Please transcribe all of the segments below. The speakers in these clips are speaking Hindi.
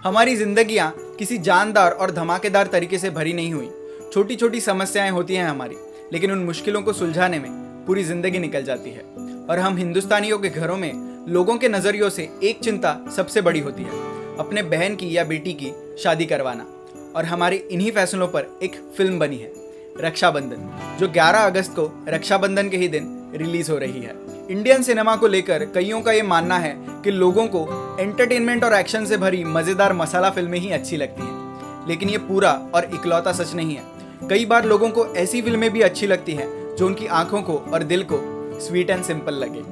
हमारी जिंदगियां किसी जानदार और धमाकेदार तरीके से भरी नहीं हुई। छोटी छोटी समस्याएं होती हैं हमारी, लेकिन उन मुश्किलों को सुलझाने में पूरी जिंदगी निकल जाती है। और हम हिंदुस्तानियों के घरों में लोगों के नजरियों से एक चिंता सबसे बड़ी होती है, अपने बहन की या बेटी की शादी करवाना। और हमारे इन्हीं फैसलों पर एक फिल्म बनी है, रक्षाबंधन, जो 11 अगस्त को रक्षाबंधन के ही दिन रिलीज हो रही है। इंडियन सिनेमा को लेकर कईयों का ये मानना है कि लोगों को एंटरटेनमेंट और एक्शन से भरी मजेदार मसाला फिल्में ही अच्छी लगती हैं, लेकिन ये पूरा और इकलौता सच नहीं है। कई बार लोगों को ऐसी फिल्में भी अच्छी लगती हैं जो उनकी आंखों को और दिल को स्वीट एंड सिंपल लगे।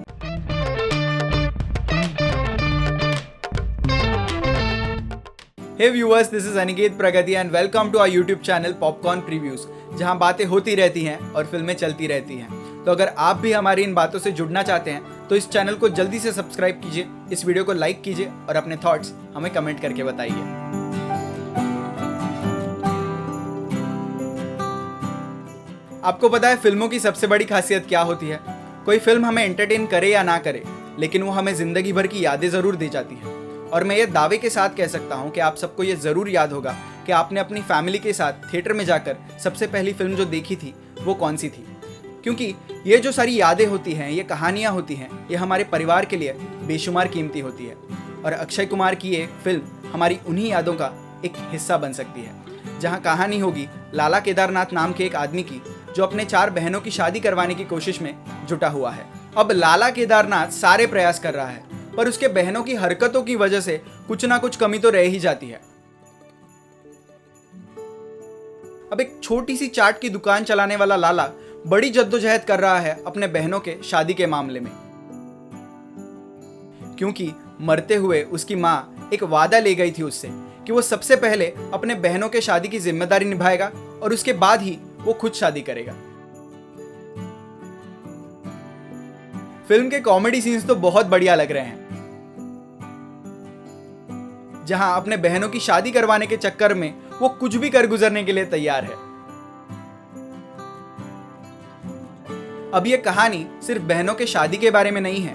Hey viewers, this is Aniket Pragati and welcome to our YouTube channel Popcorn Previews, जहां बातें होती रहती हैं और फिल्में चलती रहती हैं। तो अगर आप भी हमारी इन बातों से जुड़ना चाहते हैं तो इस चैनल को जल्दी से सब्सक्राइब कीजिए, इस वीडियो को लाइक कीजिए और अपने थॉट्स हमें कमेंट करके बताइए। आपको पता है फिल्मों की सबसे बड़ी खासियत क्या होती है? कोई फिल्म हमें एंटरटेन करे या ना करे, लेकिन वो हमें जिंदगी भर की यादें जरूर दे जाती है। और मैं ये दावे के साथ कह सकता हूँ कि आप सबको ये ज़रूर याद होगा कि आपने अपनी फैमिली के साथ थिएटर में जाकर सबसे पहली फिल्म जो देखी थी वो कौन सी थी। क्योंकि ये जो सारी यादें होती हैं, ये कहानियाँ होती हैं, ये हमारे परिवार के लिए बेशुमार कीमती होती है। और अक्षय कुमार की ये फिल्म हमारी उन्हीं यादों का एक हिस्सा बन सकती है, जहाँ कहानी होगी लाला केदारनाथ नाम के एक आदमी की, जो अपने 4 बहनों की शादी करवाने की कोशिश में जुटा हुआ है। अब लाला केदारनाथ सारे प्रयास कर रहा है, पर उसके बहनों की हरकतों की वजह से कुछ ना कुछ कमी तो रह ही जाती है। अब एक छोटी सी चाट की दुकान चलाने वाला लाला बड़ी जद्दोजहद कर रहा है अपने बहनों के शादी के मामले में, क्योंकि मरते हुए उसकी मां एक वादा ले गई थी उससे कि वो सबसे पहले अपने बहनों के शादी की जिम्मेदारी निभाएगा और उसके बाद ही वो खुद शादी करेगा। फिल्म के कॉमेडी सीन्स तो बहुत बढ़िया लग रहे हैं, जहां अपने बहनों की शादी करवाने के चक्कर में वो कुछ भी कर गुजरने के लिए तैयार है। अब ये कहानी सिर्फ बहनों के शादी के बारे में नहीं है।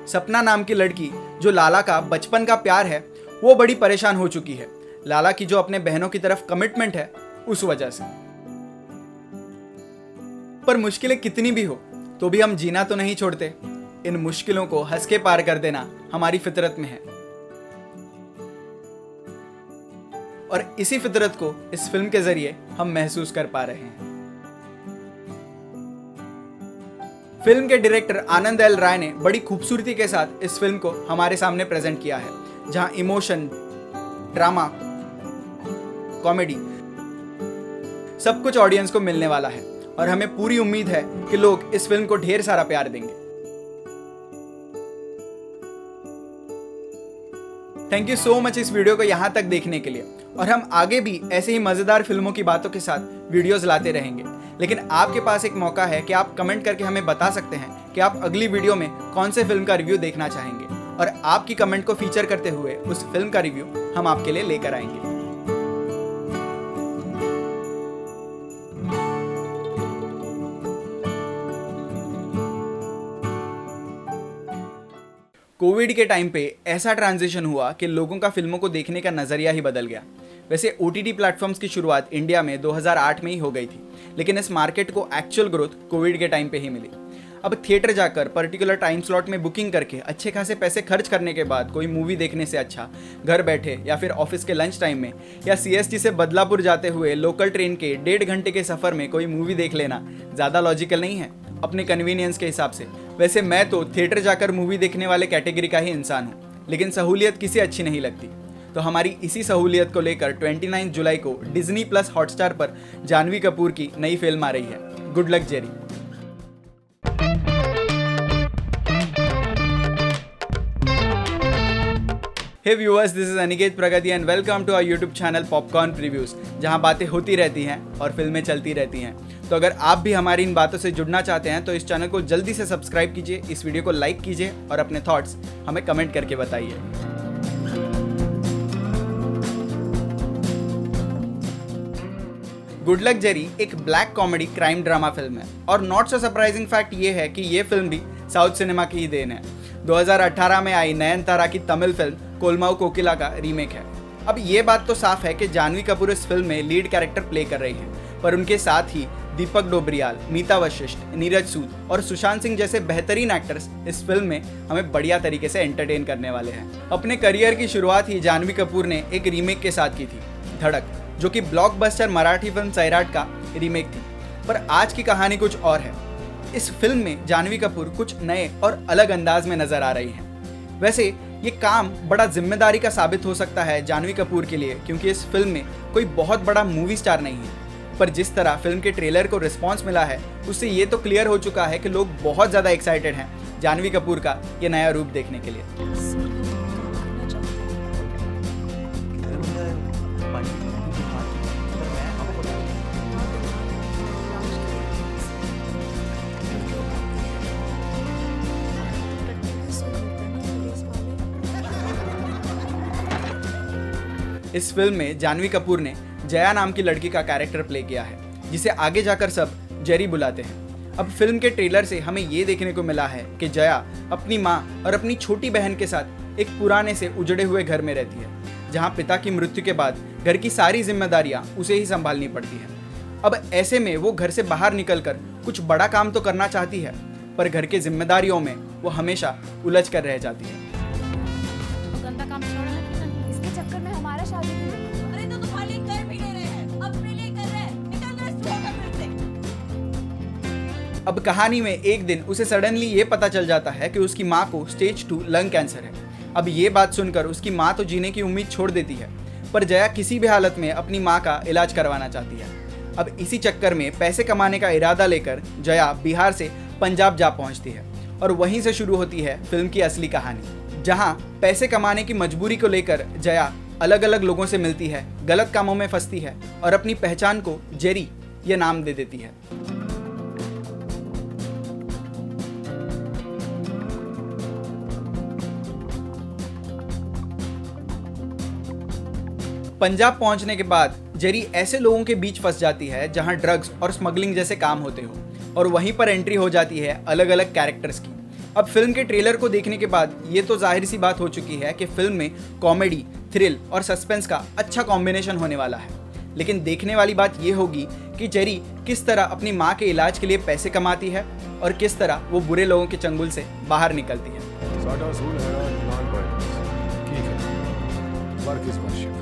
सपना नाम की लड़की, जो लाला का बचपन का प्यार है, वो बड़ी परेशान हो चुकी है लाला की जो अपने बहनों की तरफ कमिटमेंट है उस वजह से। पर मुश्किलें कितनी भी हो तो भी हम जीना तो नहीं छोड़ते। इन मुश्किलों को हंस के पार कर देना हमारी फितरत में है, और इसी फितरत को इस फिल्म के जरिए हम महसूस कर पा रहे हैं। फिल्म के डायरेक्टर आनंद एल राय ने बड़ी खूबसूरती के साथ इस फिल्म को हमारे सामने प्रेजेंट किया है, जहां इमोशन, ड्रामा, कॉमेडी सब कुछ ऑडियंस को मिलने वाला है। और हमें पूरी उम्मीद है कि लोग इस फिल्म को ढेर सारा प्यार देंगे। थैंक यू सो मच इस वीडियो को यहाँ तक देखने के लिए, और हम आगे भी ऐसे ही मजेदार फिल्मों की बातों के साथ वीडियोस लाते रहेंगे। लेकिन आपके पास एक मौका है कि आप कमेंट करके हमें बता सकते हैं कि आप अगली वीडियो में कौन से फिल्म का रिव्यू देखना चाहेंगे, और आपकी कमेंट को फीचर करते हुए उस फिल्म का रिव्यू हम आपके लिए लेकर आएंगे। कोविड के टाइम पे ऐसा ट्रांजिशन हुआ कि लोगों का फिल्मों को देखने का नज़रिया ही बदल गया। वैसे OTT प्लेटफॉर्म्स की शुरुआत इंडिया में 2008 में ही हो गई थी, लेकिन इस मार्केट को एक्चुअल ग्रोथ कोविड के टाइम पे ही मिली। अब थिएटर जाकर पर्टिकुलर टाइम स्लॉट में बुकिंग करके अच्छे खासे पैसे खर्च करने के बाद कोई मूवी देखने से अच्छा घर बैठे या फिर ऑफिस के लंच टाइम में या CST से बदलापुर जाते हुए लोकल ट्रेन के 1.5 घंटे के सफ़र में कोई मूवी देख लेना ज़्यादा लॉजिकल नहीं है अपने कन्वीनियंस के हिसाब से। वैसे मैं तो थिएटर जाकर मूवी देखने वाले कैटेगरी का ही इंसान हूँ, लेकिन सहूलियत किसे अच्छी नहीं लगती। तो हमारी इसी सहूलियत को लेकर 29 जुलाई को Disney+ हॉटस्टार पर जानवी कपूर की नई फिल्म आ रही है, good luck Jerry. Hey viewers, this is Aniket Pragati and welcome to our YouTube channel popcorn previews, जहां बातें होती रहती हैं और फिल्में चलती रहती हैं। तो अगर आप भी हमारी इन बातों से जुड़ना चाहते हैं तो इस चैनल को जल्दी से सब्सक्राइब कीजिए, इस वीडियो को लाइक कीजिए और अपने थॉट्स हमें कमेंट करके बताइए। गुड लक जेरी एक black comedy crime drama film है, और नॉट सो सरप्राइजिंग फैक्ट ये है कि ये फिल्म भी साउथ सिनेमा की ही देन है। 2018 में आई नयनतारा की तमिल फिल्म कोलमाऊ कोकिला का रीमेक है। अब ये बात तो साफ है कि जानवी कपूर इस फिल्म में लीड कैरेक्टर प्ले कर रही हैं, पर उनके साथ ही दीपक डोबरियाल, मीता वशिष्ठ, नीरज सूद और सुशांत सिंह जैसे बेहतरीन एक्टर्स इस फिल्म में हमें बढ़िया तरीके से एंटरटेन करने वाले हैं। अपने करियर की शुरुआत ही जानवी कपूर ने एक रीमेक के साथ की थी, धड़क, जो कि ब्लॉकबस्टर मराठी फिल्म सैराट का रीमेक थी। पर आज की कहानी कुछ और है। इस फिल्म में जानवी कपूर कुछ नए और अलग अंदाज में नजर आ रही हैं। वैसे ये काम बड़ा जिम्मेदारी का साबित हो सकता है जानवी कपूर के लिए, क्योंकि इस फिल्म में कोई बहुत बड़ा मूवी स्टार नहीं है। पर जिस तरह फिल्म के ट्रेलर को रिस्पांस मिला है, उससे ये तो क्लियर हो चुका है कि लोग बहुत ज़्यादा एक्साइटेड हैं जानवी कपूर का ये नया रूप देखने के लिए। इस फिल्म में जानवी कपूर ने जया नाम की लड़की का कैरेक्टर प्ले किया है, जिसे आगे जाकर सब जेरी बुलाते हैं। अब फिल्म के ट्रेलर से हमें ये देखने को मिला है कि जया अपनी माँ और अपनी छोटी बहन के साथ एक पुराने से उजड़े हुए घर में रहती है, जहाँ पिता की मृत्यु के बाद घर की सारी जिम्मेदारियाँ उसे ही संभालनी पड़ती हैं। अब ऐसे में वो घर से बाहर निकलकर कुछ बड़ा काम तो करना चाहती है, पर घर की जिम्मेदारियों में वो हमेशा उलझ कर रह जाती है। गंदा काम छोड़ो ना कि नहीं, इसके चक्कर में हमारा शादी नहीं होगा। अरे तो तुम्हारे लिए कर भी नहीं रहे हैं, अपने लिए कर रहे हैं, निकल रहे स्टोर फिर से। अब कहानी में एक दिन उसे सडनली ये पता चल जाता है कि उसकी माँ को स्टेज 2 लंग कैंसर है। अब ये बात सुनकर उसकी माँ तो जीने की उम्मीद छोड़ देती है, पर जया किसी भी हालत में अपनी माँ का इलाज करवाना चाहती है। अब इसी चक्कर में पैसे कमाने का इरादा लेकर जया बिहार से पंजाब जा पहुंचती है और वहीं से शुरू होती है फिल्म की असली कहानी, जहां पैसे कमाने की मजबूरी को लेकर जया अलग अलग लोगों से मिलती है, गलत कामों में फंसती है और अपनी पहचान को जेरी ये नाम दे देती है। पंजाब पहुंचने के बाद जेरी ऐसे लोगों के बीच फंस जाती है जहां ड्रग्स और स्मगलिंग जैसे काम होते हो, और वहीं पर एंट्री हो जाती है अलग अलग कैरेक्टर्स की। अब फिल्म के ट्रेलर को देखने के बाद ये तो जाहिर सी बात हो चुकी है कि फिल्म में कॉमेडी, थ्रिल और सस्पेंस का अच्छा कॉम्बिनेशन होने वाला है। लेकिन देखने वाली बात ये होगी कि जेरी किस तरह अपनी माँ के इलाज के लिए पैसे कमाती है और किस तरह वो बुरे लोगों के चंगुल से बाहर निकलती है। साडा असूल है non-violence। ठीक है, वर्क इज वर्शिप।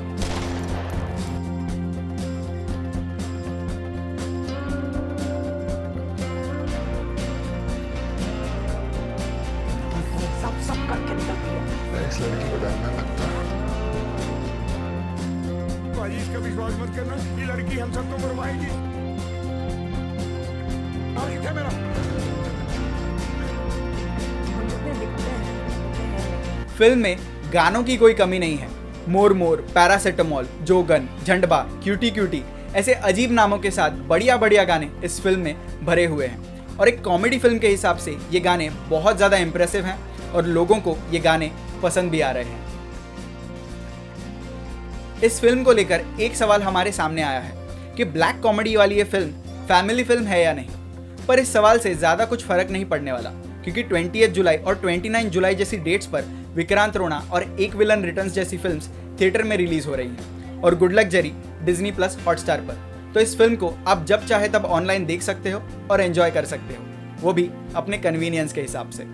सब करके निकलती है। इस लड़की को डर ना लगता। भाई इसका विश्वास मत करना, ये लड़की हम सबको मरवाएगी। और ये क्या मेरा? हम जितने दिखते हैं फिल्म में गानों की कोई कमी नहीं है। मोर मोर, पैरासिटामोल, जोगन, झंडबा, क्यूटी क्यूटी ऐसे अजीब नामों के साथ बढ़िया बढ़िया गाने इस फिल्म में भरे हुए हैं, और एक कॉमेडी फिल्म के हिसाब से ये गाने बहुत ज़्यादा इंप्रेसिव हैं और लोगों को ये गाने पसंद भी आ रहे हैं। इस फिल्म को लेकर एक सवाल हमारे सामने आया है कि ब्लैक कॉमेडी वाली ये फिल्म फैमिली फिल्म है या नहीं। पर इस सवाल से ज़्यादा कुछ फर्क नहीं पड़ने वाला, क्योंकि 28 जुलाई और 29 जुलाई जैसी डेट्स पर विक्रांत रोना और एक विलन रिटर्न्स जैसी फिल्म्स थिएटर में रिलीज हो रही हैं, और good luck Jerry Disney plus Hotstar पर। तो इस फिल्म को आप जब चाहे तब ऑनलाइन देख सकते हो और एंजॉय कर सकते हो, वो भी अपने कन्वीनियंस के हिसाब से।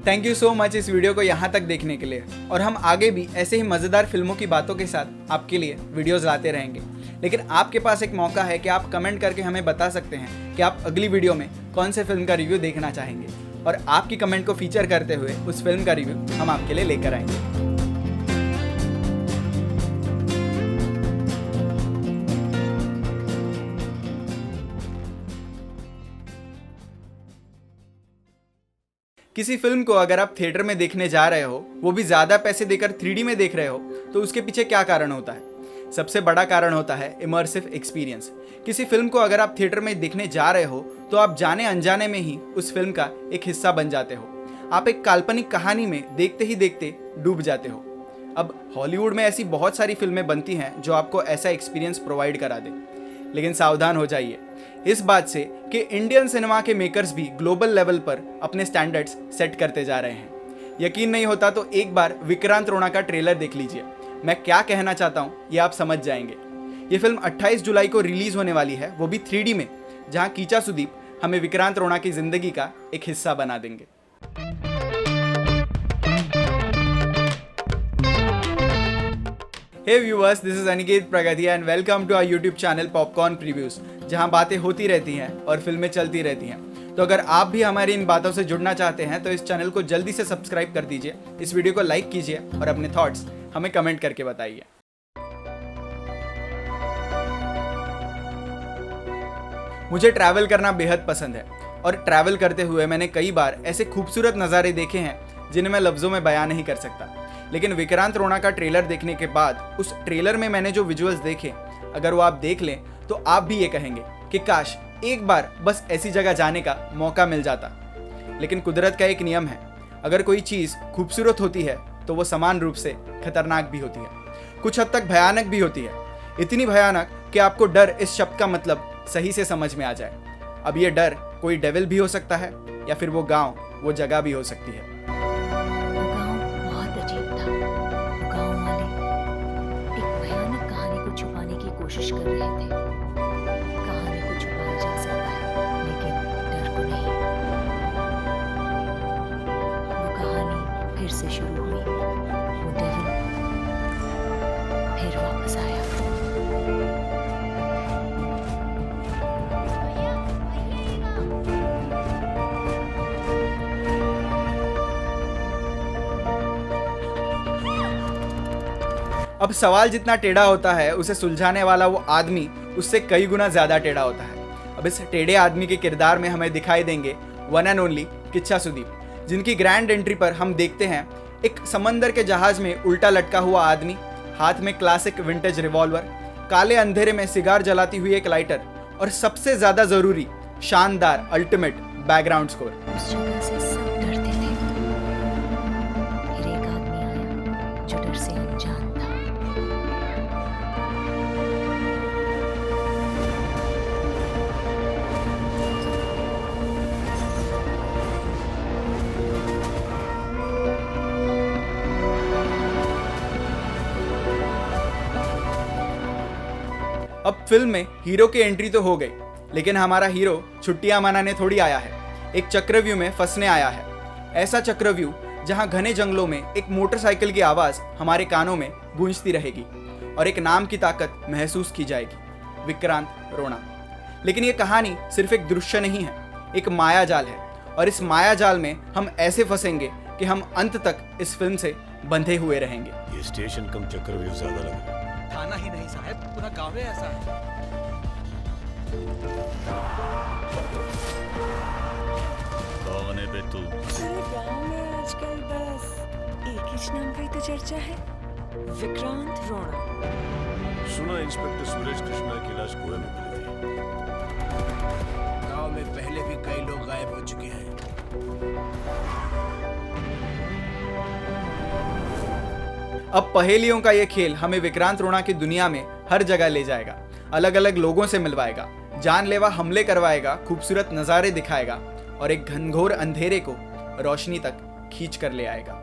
थैंक यू सो मच इस वीडियो को यहाँ तक देखने के लिए, और हम आगे भी ऐसे ही मज़ेदार फिल्मों की बातों के साथ आपके लिए वीडियोस लाते रहेंगे। लेकिन आपके पास एक मौका है कि आप कमेंट करके हमें बता सकते हैं कि आप अगली वीडियो में कौन से फिल्म का रिव्यू देखना चाहेंगे, और आपकी कमेंट को फीचर करते हुए उस फिल्म का रिव्यू हम आपके लिए लेकर आएंगे। किसी फिल्म को अगर आप थिएटर में देखने जा रहे हो, वो भी ज़्यादा पैसे देकर 3D में देख रहे हो, तो उसके पीछे क्या कारण होता है? सबसे बड़ा कारण होता है इमर्सिव एक्सपीरियंस। किसी फिल्म को अगर आप थिएटर में देखने जा रहे हो, तो आप जाने अनजाने में ही उस फिल्म का एक हिस्सा बन जाते हो। आप एक काल्पनिक कहानी में देखते ही देखते डूब जाते हो। अब हॉलीवुड में ऐसी बहुत सारी फिल्में बनती हैं जो आपको ऐसा एक्सपीरियंस प्रोवाइड करा दे, लेकिन सावधान हो जाइए इस बात से कि इंडियन सिनेमा के मेकर्स भी ग्लोबल लेवल पर अपने स्टैंडर्ड्स सेट करते जा रहे हैं। यकीन नहीं होता तो एक बार विक्रांत रोना का ट्रेलर देख लीजिए। मैं क्या कहना चाहता हूँ ये आप समझ जाएंगे। ये फिल्म 28 जुलाई को रिलीज होने वाली है, वो भी 3D में, जहाँ कीचा सुदीप हमें विक्रांत रोना की जिंदगी का एक हिस्सा बना देंगे। Hey viewers, this is Aniket Pragatiya and welcome to our YouTube channel popcorn previews, जहां बातें होती रहती हैं और फिल्में चलती रहती हैं। तो अगर आप भी हमारी इन बातों से जुड़ना चाहते हैं तो इस चैनल को जल्दी से सब्सक्राइब कर दीजिए, इस वीडियो को लाइक कीजिए और अपने थॉट्स हमें कमेंट करके बताइए। मुझे ट्रैवल करना बेहद पसंद है और ट्रैवल करते हुए मैंने कई बार ऐसे खूबसूरत नज़ारे देखे हैं जिन्हें मैं लफ्ज़ों में बयान नहीं कर सकता। लेकिन विक्रांत रोना का ट्रेलर देखने के बाद उस ट्रेलर में मैंने जो विजुअल्स देखे, अगर वो आप देख लें तो आप भी ये कहेंगे कि काश एक बार बस ऐसी जगह जाने का मौका मिल जाता। लेकिन कुदरत का एक नियम है, अगर कोई चीज़ खूबसूरत होती है तो वो समान रूप से खतरनाक भी होती है, कुछ हद तक भयानक भी होती है। इतनी भयानक कि आपको डर इस शब्द का मतलब सही से समझ में आ जाए। अब ये डर कोई डेविल भी हो सकता है या फिर वो गांव, वो जगह भी हो सकती है। वो गांव बहुत अजीब था। वो गांव वाले एक भयानक कहानी को छुपाने की कोशिश कर रहे थे। कहानी को छुपाया जा सकता है लेकिन डर को नहीं। वो कहानी फिर से शुरू हुई। वो डेविल फिर वापस आया। अब सवाल जितना टेढ़ा होता है उसे सुलझाने वाला वो आदमी उससे कई गुना ज्यादा टेढ़ा होता है। अब इस टेढ़े आदमी के किरदार में हमें दिखाई देंगे one and only Kichcha Sudeep, जिनकी ग्रैंड एंट्री पर हम देखते हैं एक समंदर के जहाज में उल्टा लटका हुआ आदमी, हाथ में क्लासिक विंटेज रिवॉल्वर, काले अंधेरे में सिगार जलाती हुई एक लाइटर और सबसे ज्यादा जरूरी शानदार अल्टीमेट बैकग्राउंड स्कोर। उस जगह से सब डरते थे। फिर एक आदमी आया जो डर से अनजान था। अब फिल्म में हीरो की एंट्री तो हो गई, लेकिन हमारा हीरो छुट्टियां मनाने थोड़ी आया है, एक चक्रव्यूह में फंसने आया है। ऐसा चक्रव्यूह जहां घने जंगलों में एक मोटरसाइकिल की आवाज हमारे कानों में गूंजती रहेगी और एक नाम की ताकत महसूस की जाएगी, विक्रांत रोना। लेकिन ये कहानी सिर्फ एक दृश्य नहीं है, एक माया जाल है, और इस माया जाल में हम ऐसे फंसेंगे कि हम अंत तक इस फिल्म से बंधे हुए रहेंगे। ये स्टेशन कम चक्रव्यूह ज्यादा लग रहा है। थाना ही नहीं साहब, पूरा गांव है ऐसा है। कौन है बे तू? पूरे गांव में आजकल बस एक ही नाम का ही तो चर्चा है, विक्रांत रोना। सुना इंस्पेक्टर सुरेश कृष्णा की लाश कुएं में मिली थी। गांव में पहले भी कई लोग गायब हो चुके हैं। अब पहेलियों का ये खेल हमें विक्रांत रोना की दुनिया में हर जगह ले जाएगा, अलग अलग लोगों से मिलवाएगा, जानलेवा हमले करवाएगा, खूबसूरत नज़ारे दिखाएगा और एक घनघोर अंधेरे को रोशनी तक खींच कर ले आएगा।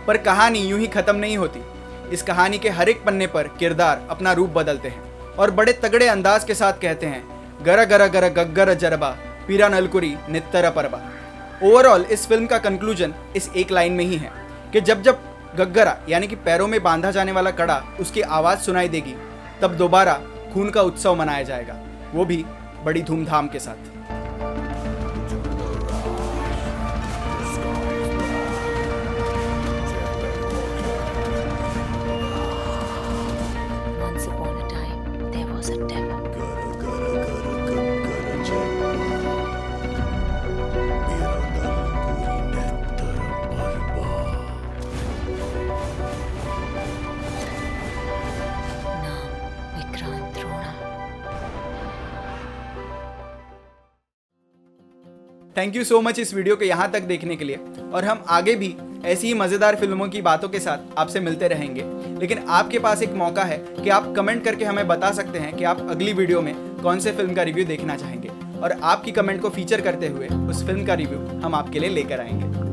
पर कहानी यूं ही खत्म नहीं होती। इस कहानी के हर एक पन्ने पर किरदार अपना रूप बदलते हैं और बड़े तगड़े अंदाज के साथ कहते हैं, गर गर गर गग्गर जरबा पीरा नलकुरी नित्तर परबा। ओवरऑल इस फिल्म का कंक्लूजन इस एक लाइन में ही है कि जब जब गग्गरा यानी कि पैरों में बांधा जाने वाला कड़ा उसकी आवाज़ सुनाई देगी, तब दोबारा खून का उत्सव मनाया जाएगा, वो भी बड़ी धूमधाम के साथ। Once upon a time, there was a devil. नाम विक्रांत रोना। थैंक यू सो मच इस वीडियो को यहाँ तक देखने के लिए, और हम आगे भी ऐसी ही मज़ेदार फिल्मों की बातों के साथ आपसे मिलते रहेंगे। लेकिन आपके पास एक मौका है कि आप कमेंट करके हमें बता सकते हैं कि आप अगली वीडियो में कौन से फिल्म का रिव्यू देखना चाहेंगे, और आपकी कमेंट को फीचर करते हुए उस फिल्म का रिव्यू हम आपके लिए लेकर आएंगे।